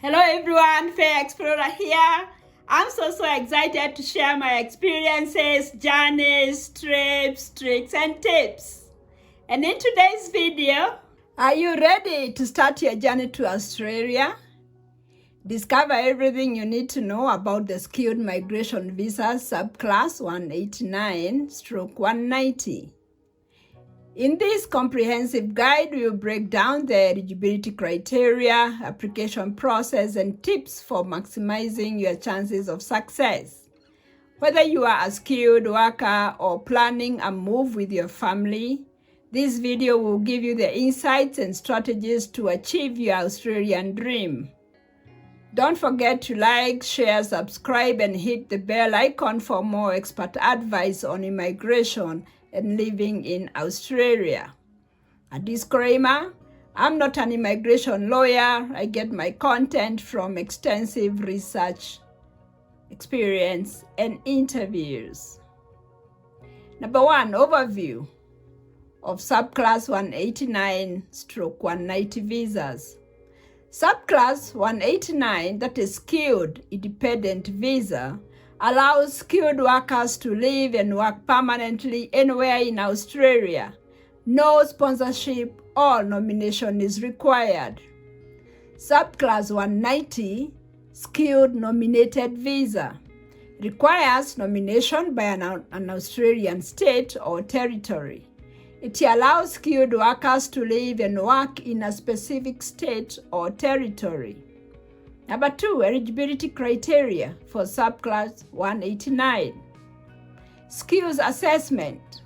Hello everyone, Fay Explorer here. I'm so excited to share my experiences, journeys, trips, tricks, and tips. And in today's video, are you ready to start your journey to Australia? Discover everything you need to know about the skilled migration visa subclass 189/190. In this comprehensive guide, we will break down the eligibility criteria, application process, and tips for maximizing your chances of success. Whether you are a skilled worker or planning a move with your family, this video will give you the insights and strategies to achieve your Australian dream. Don't forget to like, share, subscribe, and hit the bell icon for more expert advice on immigration and living in Australia. A disclaimer, I'm not an immigration lawyer. I get my content from extensive research, experience, and interviews. Number 1, overview of subclass 189/190 visas. Subclass 189, that is skilled independent visa, allows skilled workers to live and work permanently anywhere in Australia. No sponsorship or nomination is required. Subclass 190, skilled nominated visa, requires nomination by an Australian state or territory. It allows skilled workers to live and work in a specific state or territory. Number 2, eligibility criteria for subclass 189. Skills assessment.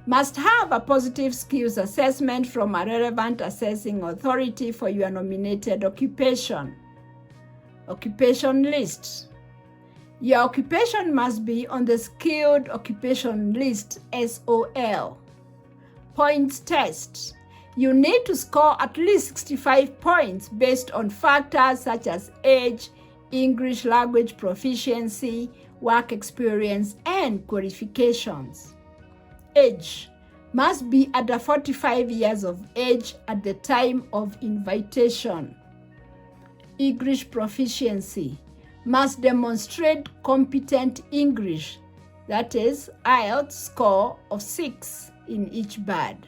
Must have a positive skills assessment from a relevant assessing authority for your nominated occupation. Occupation list. Your occupation must be on the skilled occupation list, SOL. Points test. You need to score at least 65 points based on factors such as age, English language proficiency, work experience, and qualifications. Age must be under 45 years of age at the time of invitation. English proficiency must demonstrate competent English, that is, IELTS score of 6 in each band.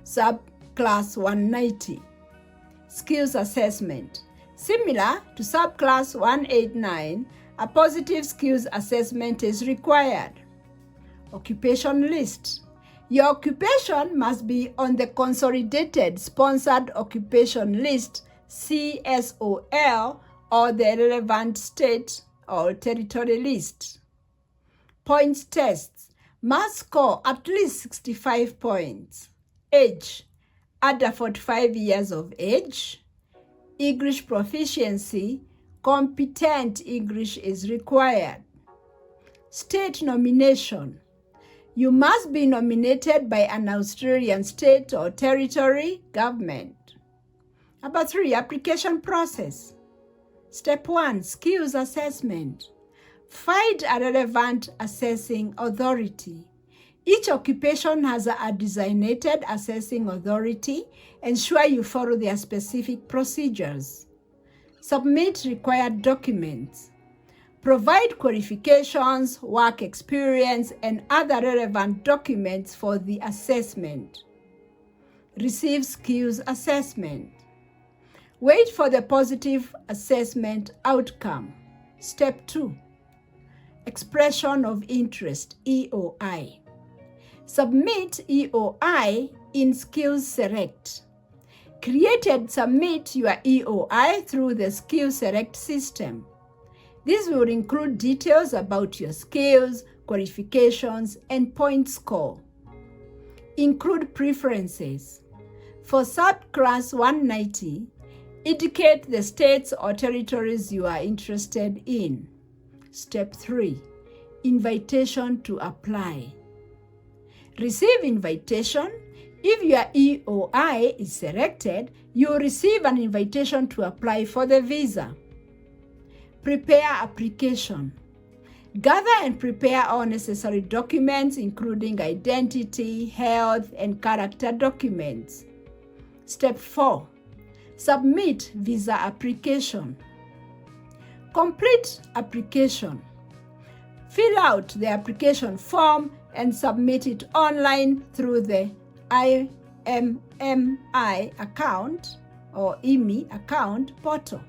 Subclass 190, skills assessment. Similar to subclass 189, a positive skills assessment is required. Occupation list. Your occupation must be on the Consolidated Sponsored Occupation List, CSOL, or the relevant state or territory list. Points tests must score at least 65 points. Age, under 45 years of age. English proficiency, competent English is required. State nomination. You must be nominated by an Australian state or territory government. Number 3, application process. Step 1, skills assessment. Find a relevant assessing authority. Each occupation has a designated assessing authority. Ensure you follow their specific procedures. Submit required documents. Provide qualifications, work experience, and other relevant documents for the assessment. Receive skills assessment. Wait for the positive assessment outcome. Step 2, expression of interest, EOI. Submit EOI in Skills Select. Create and submit your EOI through the Skills Select system. This will include details about your skills, qualifications, and point score. Include preferences. For subclass 190, indicate the states or territories you are interested in. Step 3, invitation to apply. Receive invitation. If your EOI is selected, you will receive an invitation to apply for the visa. Prepare application. Gather and prepare all necessary documents, including identity, health, and character documents. Step 4, Submit visa application. Complete application. Fill out the application form and submit it online through the IMMI account or IMI account portal.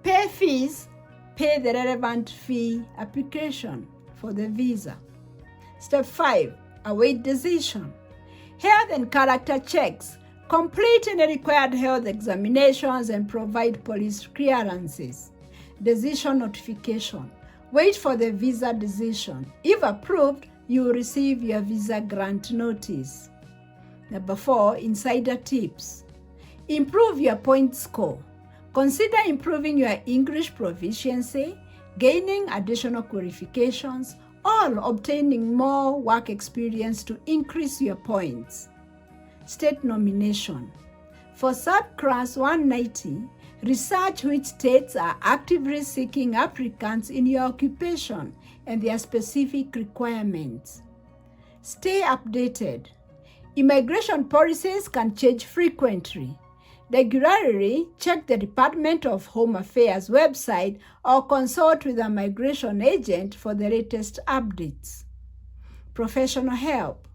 Pay fees. Pay the relevant fee application for the visa. Step 5. Await decision. Health and character checks. Complete any required health examinations and provide police clearances. Decision notification. Wait for the visa decision. If approved, you will receive your visa grant notice. Number 4. Insider tips. Improve your point score. Consider improving your English proficiency, gaining additional qualifications, or obtaining more work experience to increase your points. State nomination. For subclass 190, research which states are actively seeking applicants in your occupation and their specific requirements. Stay updated. Immigration policies can change frequently. Regularly check the Department of Home Affairs website or consult with a migration agent for the latest updates. Professional help.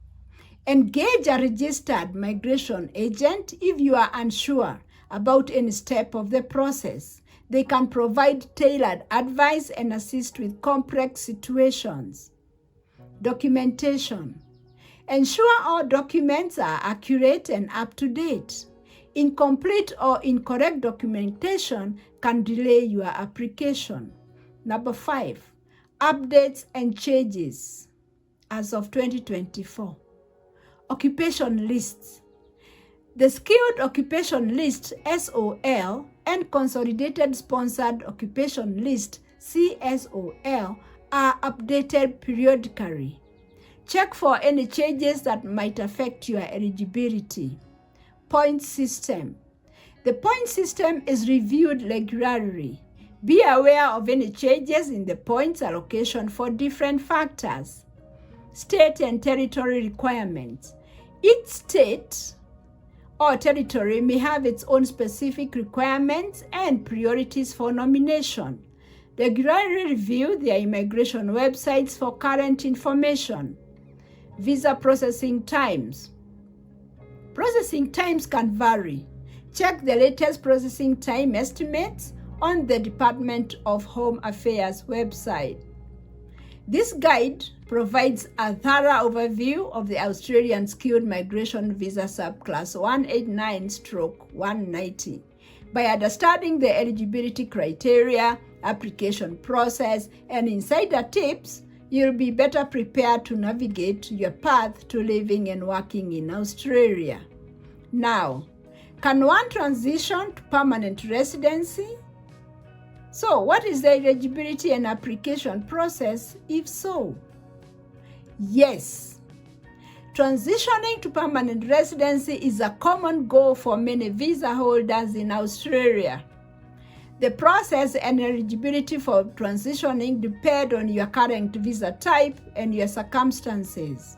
Engage a registered migration agent if you are unsure about any step of the process. They can provide tailored advice and assist with complex situations. Documentation. Ensure all documents are accurate and up to date. Incomplete or incorrect documentation can delay your application. Number 5. Updates and changes as of 2024. Occupation lists. The Skilled Occupation List (SOL) and Consolidated Sponsored Occupation List (CSOL) are updated periodically. Check for any changes that might affect your eligibility. Point system. The point system is reviewed regularly. Be aware of any changes in the points allocation for different factors. State and territory requirements. Each state or territory may have its own specific requirements and priorities for nomination. Regularly review their immigration websites for current information. Visa processing times. Processing times can vary. Check the latest processing time estimates on the Department of Home Affairs website. This guide provides a thorough overview of the Australian Skilled Migration Visa Subclass 189/190. By understanding the eligibility criteria, application process, and insider tips, you'll be better prepared to navigate your path to living and working in Australia. Now, can one transition to permanent residency? So, what is the eligibility and application process, if so? Yes, transitioning to permanent residency is a common goal for many visa holders in Australia. The process and eligibility for transitioning depend on your current visa type and your circumstances.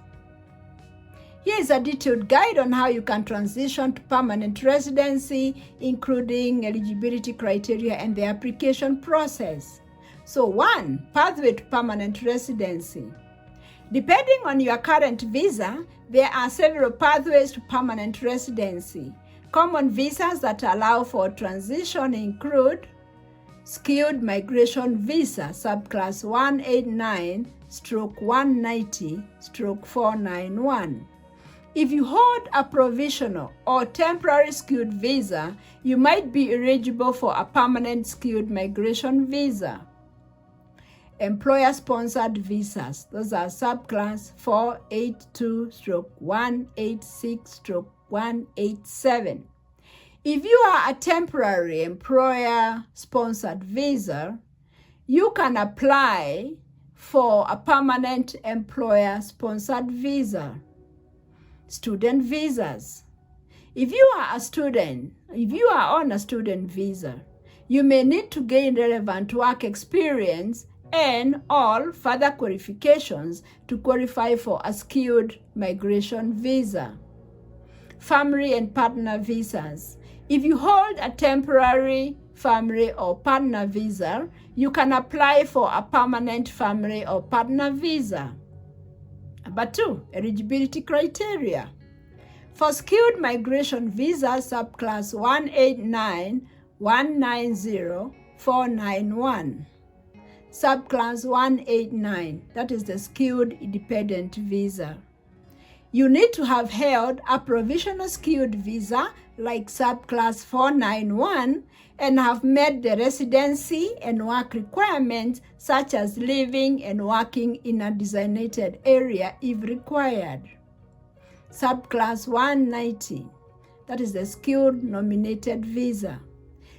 Here is a detailed guide on how you can transition to permanent residency, including eligibility criteria and the application process. So 1. Pathway to permanent residency. Depending on your current visa, there are several pathways to permanent residency. Common visas that allow for transition include Skilled Migration Visa Subclass 189/190/491. If you hold a provisional or temporary skilled visa, you might be eligible for a permanent skilled migration visa. Employer-sponsored visas, those are subclass 482/186/187. If you are a temporary employer-sponsored visa, you can apply for a permanent employer-sponsored visa. Student visas. If you are on a student visa, you may need to gain relevant work experience and all further qualifications to qualify for a skilled migration visa. Family and partner visas. If you hold a temporary family or partner visa, you can apply for a permanent family or partner visa. Number 2, eligibility criteria. For skilled migration visa subclass 189-190-491. Subclass 189, that is the skilled independent visa. You need to have held a provisional skilled visa like subclass 491 and have met the residency and work requirements such as living and working in a designated area if required. Subclass 190, that is the skilled nominated visa.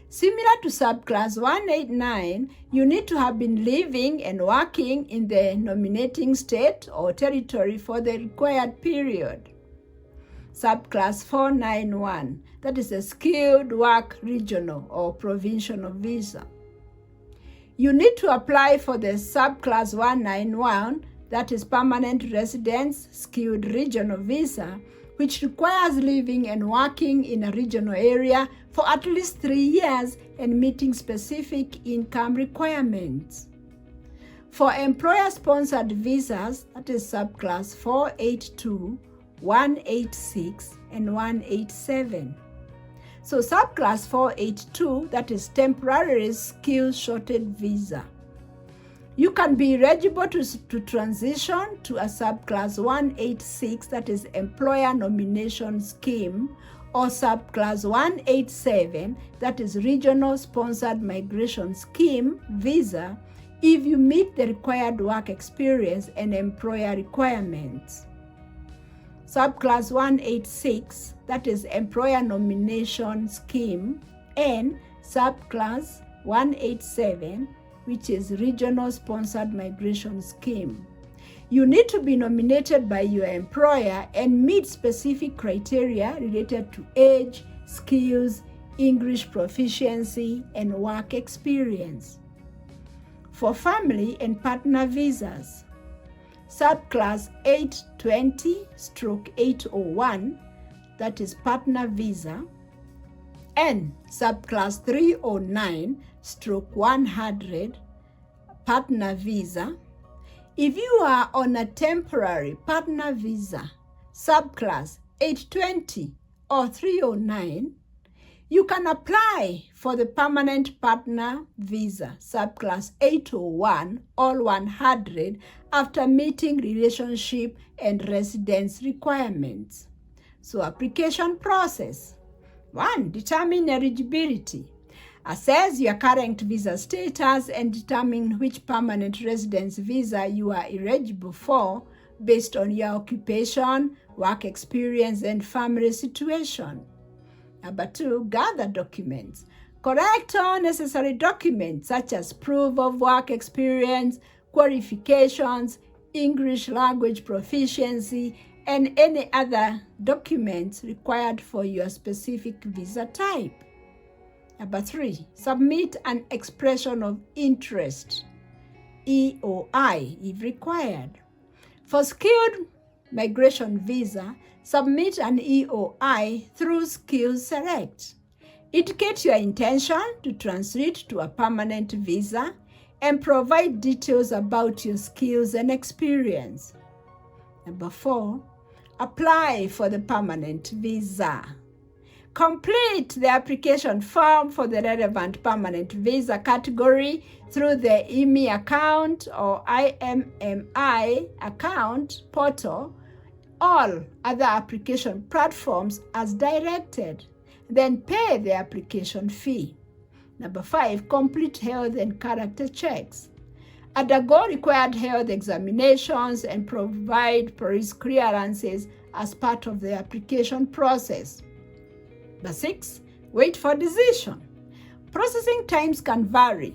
Similar to subclass 189, you need to have been living and working in the nominating state or territory for the required period. Subclass 491, that is a skilled work regional or provincial visa. You need to apply for the subclass 191, that is permanent residence skilled regional visa, which requires living and working in a regional area for at least 3 years and meeting specific income requirements. For employer-sponsored visas, that is subclass 482, 186, and 187. So subclass 482, that is temporary skill shortage visa. You can be eligible to transition to a subclass 186, that is employer nomination scheme, or subclass 187, that is regional sponsored migration scheme visa, if you meet the required work experience and employer requirements. Subclass 186, that is employer nomination scheme, and subclass 187, which is regional sponsored migration scheme. You need to be nominated by your employer and meet specific criteria related to age, skills, English proficiency, and work experience. For family and partner visas, subclass 820/801, that is partner visa, and subclass 309/100, partner visa. If you are on a temporary partner visa, subclass 820 or 309, you can apply for the permanent partner visa, subclass 801 or 100, after meeting relationship and residence requirements. So application process. 1. Determine eligibility. Assess your current visa status and determine which permanent residence visa you are eligible for based on your occupation, work experience, and family situation. Number 2, gather documents. Collect all necessary documents such as proof of work experience, qualifications, English language proficiency, and any other documents required for your specific visa type. Number 3, submit an expression of interest, EOI, if required. For skilled migration visa, submit an EOI through Skills Select. Indicate your intention to transit to a permanent visa and provide details about your skills and experience. Number 4, apply for the permanent visa. Complete the application form for the relevant permanent visa category through the IMI account or IMMI account portal, all other application platforms as directed. Then pay the application fee. Number 5, complete health and character checks. Undergo required health examinations and provide police clearances as part of the application process. Number 6, wait for decision. Processing times can vary.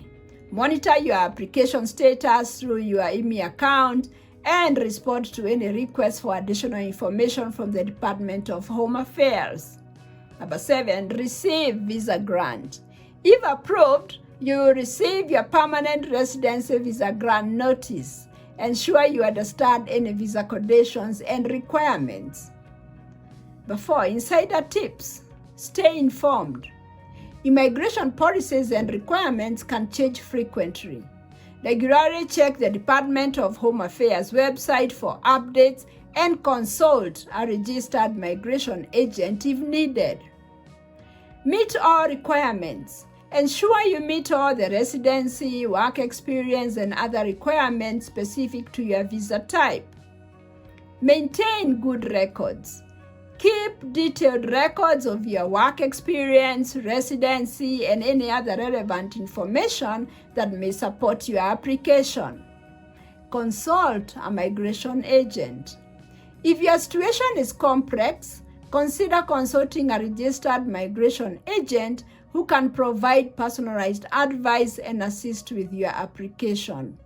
Monitor your application status through your IMI account and respond to any requests for additional information from the Department of Home Affairs. Number 7, receive visa grant. If approved, you will receive your permanent residency visa grant notice. Ensure you understand any visa conditions and requirements. Number 4, insider tips. Stay informed. Immigration policies and requirements can change frequently. Regularly check the Department of Home Affairs website for updates and consult a registered migration agent if needed. Meet all requirements. Ensure you meet all the residency, work experience, and other requirements specific to your visa type. Maintain good records. Keep detailed records of your work experience, residency, and any other relevant information that may support your application. Consult a migration agent. If your situation is complex, consider consulting a registered migration agent who can provide personalized advice and assist with your application.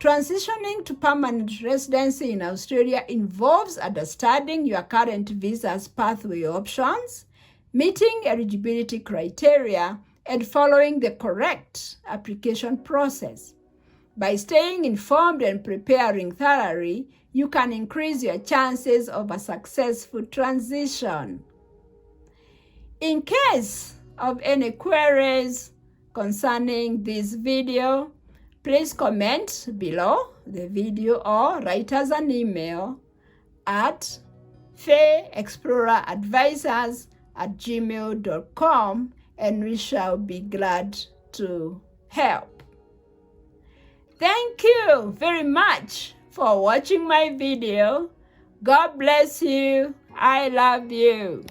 Transitioning to permanent residency in Australia involves understanding your current visa's pathway options, meeting eligibility criteria, and following the correct application process. By staying informed and preparing thoroughly, you can increase your chances of a successful transition. In case of any queries concerning this video, please comment below the video or write us an email at Fay Explorer Advisors @gmail.com, and we shall be glad to help. Thank you very much for watching my video. God bless you. I love you.